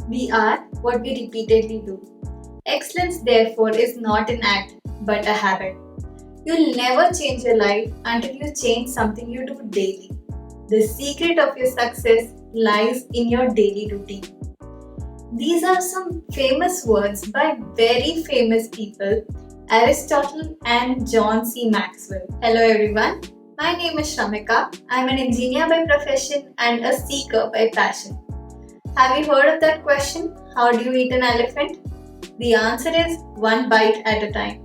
We are what we repeatedly do. Excellence, therefore, is not an act but a habit. You'll never change your life until you change something you do daily. The secret of your success lies in your daily routine. These are some famous words by very famous people, Aristotle and John C. Maxwell. Hello everyone, my name is Shramika. I'm an engineer by profession and a seeker by passion. Have you heard of that question? How do you eat an elephant? The answer is one bite at a time.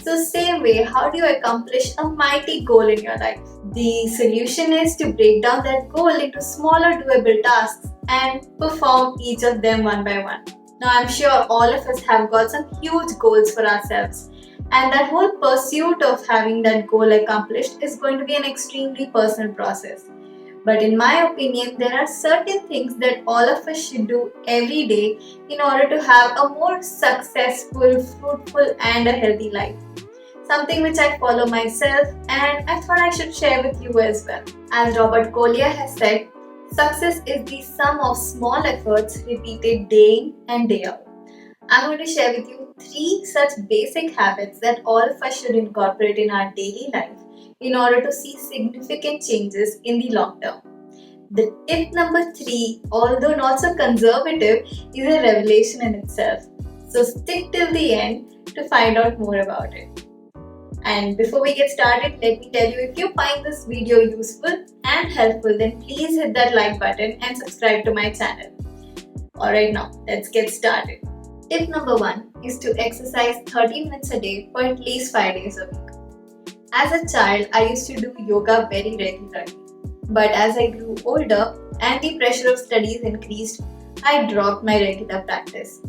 So, same way, how do you accomplish a mighty goal in your life? The solution is to break down that goal into smaller doable tasks and perform each of them one by one. Now, I'm sure all of us have got some huge goals for ourselves, and that whole pursuit of having that goal accomplished is going to be an extremely personal process. But in my opinion, there are certain things that all of us should do every day in order to have a more successful, fruitful, and a healthy life. Something which I follow myself and I thought I should share with you as well. As Robert Collier has said, success is the sum of small efforts repeated day in and day out. I'm going to share with you 3 such basic habits that all of us should incorporate in our daily life in order to see significant changes in the long term. The tip number 3, although not so conservative, is a revelation in itself. So stick till the end to find out more about it. And before we get started, let me tell you, if you find this video useful and helpful, then please hit that like button and subscribe to my channel. Alright, now let's get started. Tip number 1 is to exercise 30 minutes a day for at least 5 days a week. As a child, I used to do yoga very regularly. But as I grew older and the pressure of studies increased, I dropped my regular practice.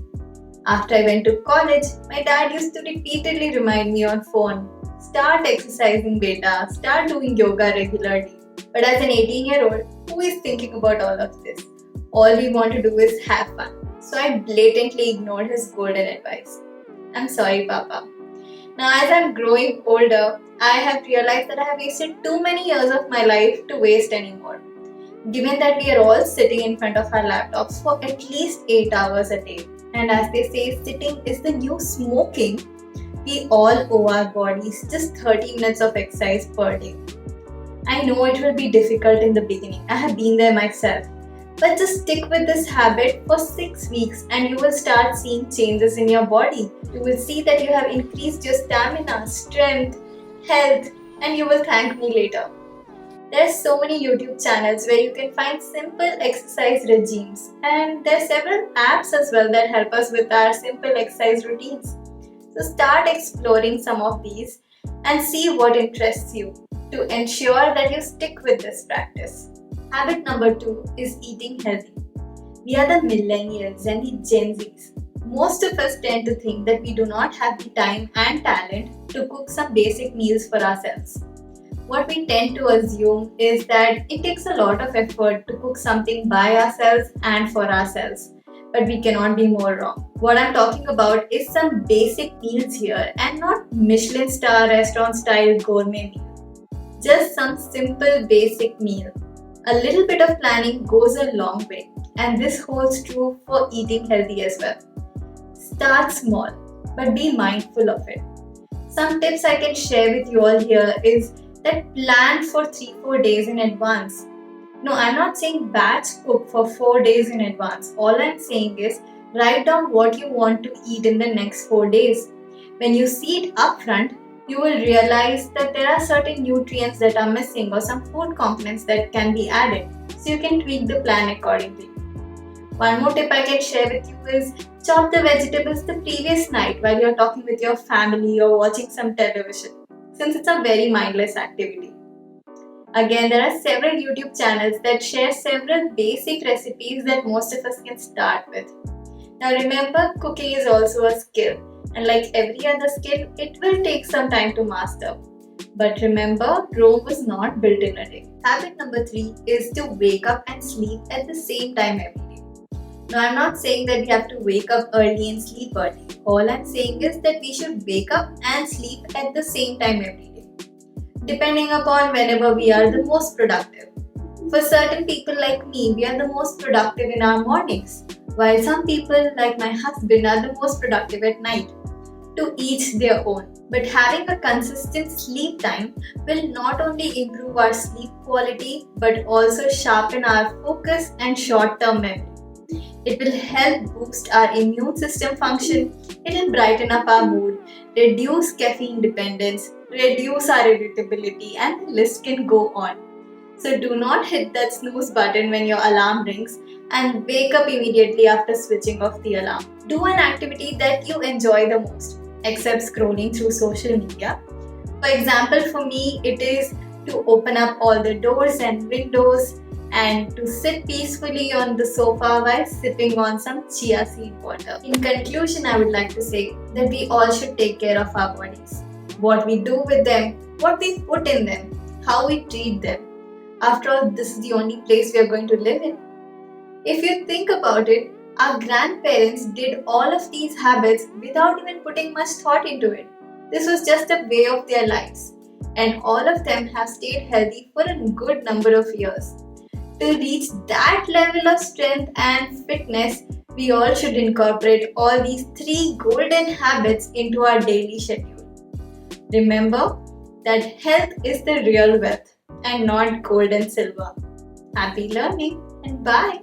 After I went to college, my dad used to repeatedly remind me on phone, start exercising beta, start doing yoga regularly. But as an 18-year-old, who is thinking about all of this? All we want to do is have fun. So I blatantly ignored his golden advice. I'm sorry, Papa. Now, as I'm growing older, I have realized that I have wasted too many years of my life to waste anymore. Given that we are all sitting in front of our laptops for at least 8 hours a day, and as they say, sitting is the new smoking, we all owe our bodies just 30 minutes of exercise per day. I know it will be difficult in the beginning. I have been there myself. But just stick with this habit for 6 weeks and you will start seeing changes in your body. You will see that you have increased your stamina, strength, health, and you will thank me later. There are so many YouTube channels where you can find simple exercise regimes, and there are several apps as well that help us with our simple exercise routines. So start exploring some of these and see what interests you to ensure that you stick with this practice. Habit number 2 is eating healthy. We are the millennials and the Gen Zs. Most of us tend to think that we do not have the time and talent to cook some basic meals for ourselves. What we tend to assume is that it takes a lot of effort to cook something by ourselves and for ourselves. But we cannot be more wrong. What I'm talking about is some basic meals here and not Michelin star restaurant style gourmet meal. Just some simple basic meal. A little bit of planning goes a long way, and this holds true for eating healthy as well. Start small, but be mindful of it. Some tips I can share with you all here is that plan for 3-4 days in advance. No, I'm not saying batch cook for 4 days in advance. All I'm saying is write down what you want to eat in the next 4 days. When you see it upfront, you will realize that there are certain nutrients that are missing or some food components that can be added. So you can tweak the plan accordingly. One more tip I can share with you is chop the vegetables the previous night while you're talking with your family or watching some television, since it's a very mindless activity. Again, there are several YouTube channels that share several basic recipes that most of us can start with. Now remember, cooking is also a skill, and like every other skill, it will take some time to master. But remember, Rome was not built in a day. Habit number 3 is to wake up and sleep at the same time every day. Now, I'm not saying that we have to wake up early and sleep early. All I'm saying is that we should wake up and sleep at the same time every day, depending upon whenever we are the most productive. For certain people like me, we are the most productive in our mornings. while some people, like my husband, are the most productive at night. To each their own. But having a consistent sleep time will not only improve our sleep quality but also sharpen our focus and short term memory. It will help boost our immune system function, it will brighten up our mood, reduce caffeine dependence, reduce our irritability, and the list can go on. So do not hit that snooze button when your alarm rings and wake up immediately after switching off the alarm. Do an activity that you enjoy the most, except scrolling through social media. For example, for me, it is to open up all the doors and windows and to sit peacefully on the sofa while sipping on some chia seed water. In conclusion, I would like to say that we all should take care of our bodies. What we do with them, what we put in them, how we treat them. After all, this is the only place we are going to live in. If you think about it, our grandparents did all of these habits without even putting much thought into it. This was just a way of their lives, and all of them have stayed healthy for a good number of years. To reach that level of strength and fitness, we all should incorporate all these three golden habits into our daily schedule. Remember that health is the real wealth and not gold and silver. Happy learning and bye!